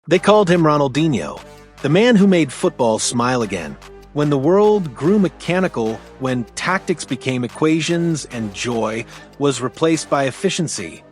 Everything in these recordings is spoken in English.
They called him Ronaldinho, the man who made football smile again. When the world grew mechanical, when tactics became equations and joy was replaced by efficiency,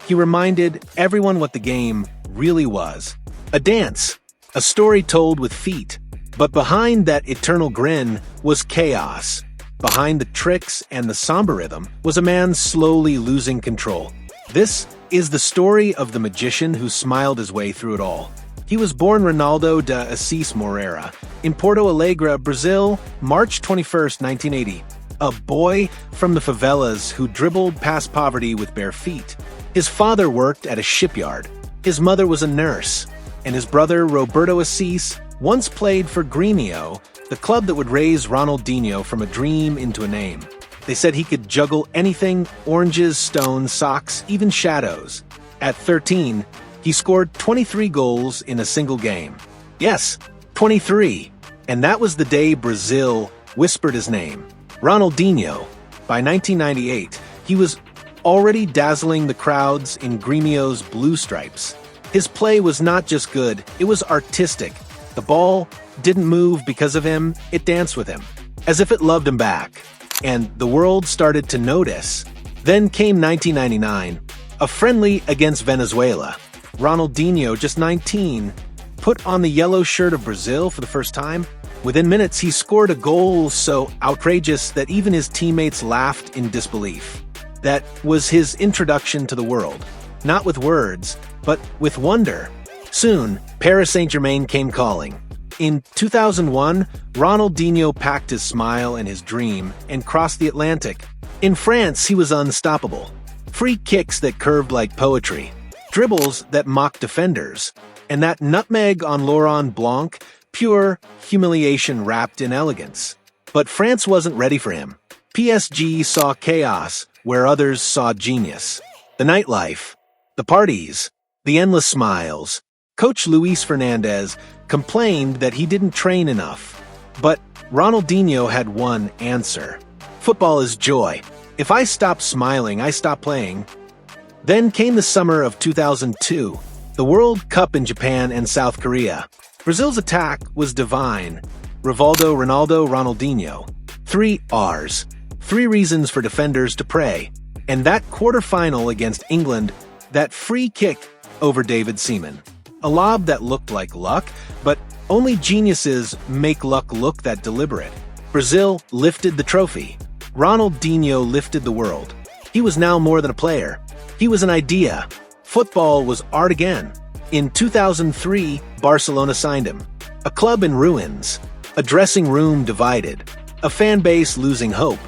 he reminded everyone what the game really was. A dance, a story told with feet. But behind that eternal grin was chaos. Behind the tricks and the somber rhythm was a man slowly losing control. This is the story of the magician who smiled his way through it all. He was born Ronaldo de Assis Moreira in Porto Alegre, Brazil, March 21, 1980. A boy from the favelas who dribbled past poverty with bare feet. His father worked at a shipyard. His mother was a nurse. And his brother, Roberto Assis, once played for Grêmio, the club that would raise Ronaldinho from a dream into a name. They said he could juggle anything: oranges, stones, socks, even shadows. At 13, he scored 23 goals in a single game. Yes, 23. And that was the day Brazil whispered his name, Ronaldinho. By 1998, he was already dazzling the crowds in Grêmio's blue stripes. His play was not just good, it was artistic. The ball didn't move because of him, it danced with him, as if it loved him back. And the world started to notice. Then came 1999, a friendly against Venezuela. Ronaldinho, just 19, put on the yellow shirt of Brazil for the first time. Within minutes, he scored a goal so outrageous that even his teammates laughed in disbelief. That was his introduction to the world, not with words, but with wonder. Soon, Paris Saint-Germain came calling. In 2001, Ronaldinho packed his smile and his dream and crossed the Atlantic. In France, he was unstoppable. Free kicks that curved like poetry, dribbles that mocked defenders, and that nutmeg on Laurent Blanc, pure humiliation wrapped in elegance. But France wasn't ready for him. PSG saw chaos where others saw genius. The nightlife, the parties, the endless smiles. Coach Luis Fernandez complained that he didn't train enough. But Ronaldinho had one answer. Football is joy. If I stop smiling, I stop playing. Then came the summer of 2002, the World Cup in Japan and South Korea. Brazil's attack was divine. Rivaldo, Ronaldo, Ronaldinho. 3 R's. 3 reasons for defenders to pray. And that quarterfinal against England, that free kick over David Seaman. A lob that looked like luck, but only geniuses make luck look that deliberate. Brazil lifted the trophy. Ronaldinho lifted the world. He was now more than a player. He was an idea. Football was art again. In 2003, Barcelona signed him. A club in ruins. A dressing room divided. A fan base losing hope.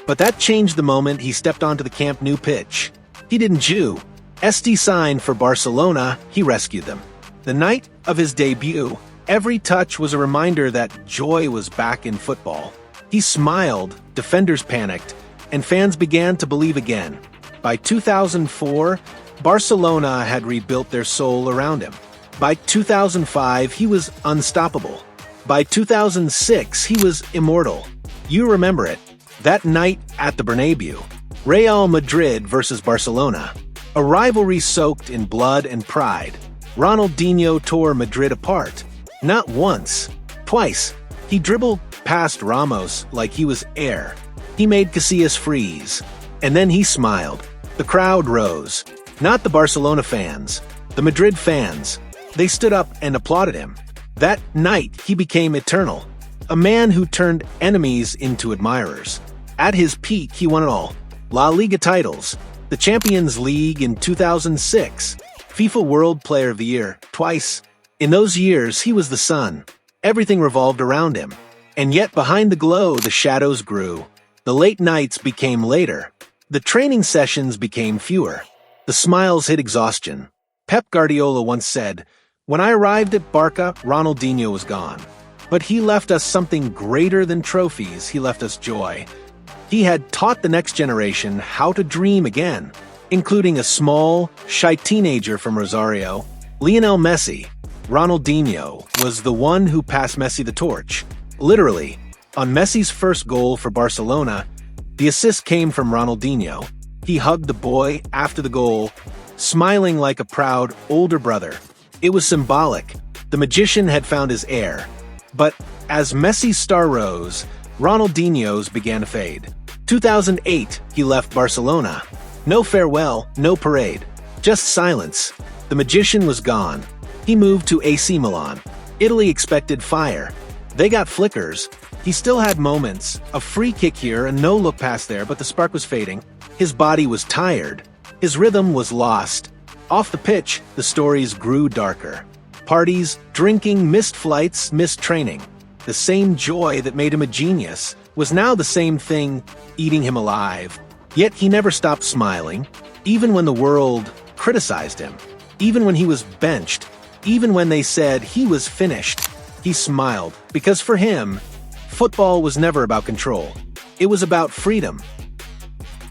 But that changed the moment he stepped onto the Camp Nou pitch. He didn't jew. SD signed for Barcelona, he rescued them. The night of his debut, every touch was a reminder that joy was back in football. He smiled, defenders panicked, and fans began to believe again. By 2004, Barcelona had rebuilt their soul around him. By 2005, he was unstoppable. By 2006, he was immortal. You remember it. That night at the Bernabeu. Real Madrid versus Barcelona. A rivalry soaked in blood and pride. Ronaldinho tore Madrid apart. Not once, twice. He dribbled past Ramos like he was air. He made Casillas freeze. And then he smiled. The crowd rose. Not the Barcelona fans. The Madrid fans. They stood up and applauded him. That night, he became eternal. A man who turned enemies into admirers. At his peak, he won it all. La Liga titles. The Champions League in 2006. FIFA World Player of the Year, twice. In those years, he was the sun. Everything revolved around him. And yet behind the glow, the shadows grew. The late nights became later. The training sessions became fewer. The smiles hit exhaustion. Pep Guardiola once said, "When I arrived at Barca, Ronaldinho was gone. But he left us something greater than trophies. He left us joy." He had taught the next generation how to dream again, including a small, shy teenager from Rosario, Lionel Messi. Ronaldinho was the one who passed Messi the torch. Literally, on Messi's first goal for Barcelona, the assist came from Ronaldinho. He hugged the boy after the goal, smiling like a proud older brother. It was symbolic. The magician had found his heir. But as Messi's star rose, Ronaldinho's began to fade. 2008, he left Barcelona. No farewell, no parade. Just silence. The magician was gone. He moved to AC Milan. Italy expected fire. They got flickers. He still had moments, a free kick here, a no-look pass there, but the spark was fading. His body was tired. His rhythm was lost. Off the pitch, the stories grew darker. Parties, drinking, missed flights, missed training. The same joy that made him a genius was now the same thing eating him alive. Yet he never stopped smiling, even when the world criticized him, even when he was benched, even when they said he was finished. He smiled, because for him, football was never about control. It was about freedom.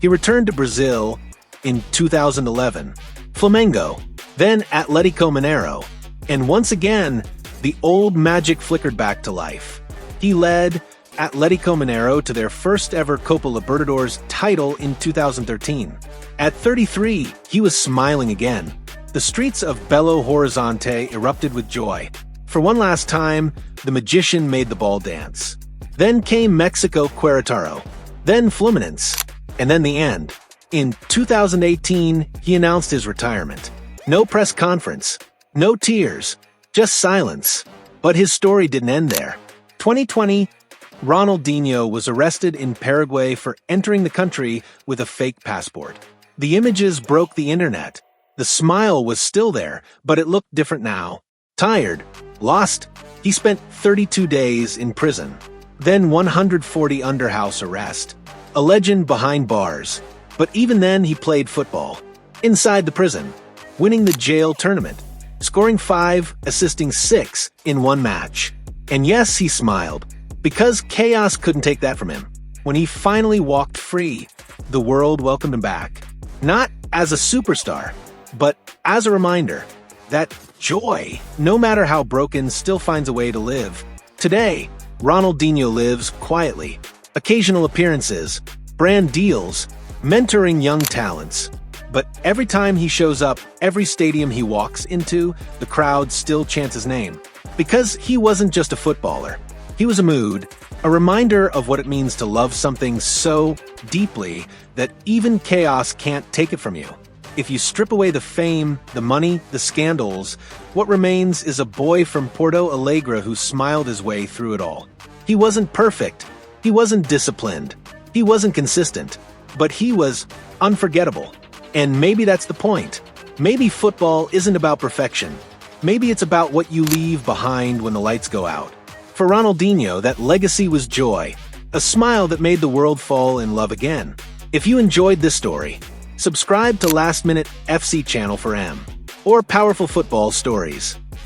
He returned to Brazil in 2011, Flamengo, then Atlético Mineiro, and once again, the old magic flickered back to life. He led Atlético Mineiro to their first ever Copa Libertadores title in 2013. At 33, he was smiling again. The streets of Belo Horizonte erupted with joy. For one last time, the magician made the ball dance. Then came Mexico Querétaro, then Fluminense, and then the end. In 2018, he announced his retirement. No press conference, no tears, just silence. But his story didn't end there. 2020, Ronaldinho was arrested in Paraguay for entering the country with a fake passport. The images broke the internet. The smile was still there, but it looked different now. Tired, lost, he spent 32 days in prison. Then 140 under house arrest. A legend behind bars. But even then he played football. Inside the prison. Winning the jail tournament. Scoring 5, assisting 6 in one match. And yes, he smiled. Because chaos couldn't take that from him. When he finally walked free, the world welcomed him back. Not as a superstar, but as a reminder that joy, no matter how broken, still finds a way to live. Today, Ronaldinho lives quietly. Occasional appearances, brand deals, mentoring young talents. But every time he shows up, every stadium he walks into, the crowd still chants his name. Because he wasn't just a footballer. He was a mood, a reminder of what it means to love something so deeply that even chaos can't take it from you. If you strip away the fame, the money, the scandals, what remains is a boy from Porto Alegre who smiled his way through it all. He wasn't perfect. He wasn't disciplined. He wasn't consistent. But he was unforgettable. And maybe that's the point. Maybe football isn't about perfection. Maybe it's about what you leave behind when the lights go out. For Ronaldinho, that legacy was joy, a smile that made the world fall in love again. If you enjoyed this story, subscribe to Last Minute FC channel for M or powerful football stories.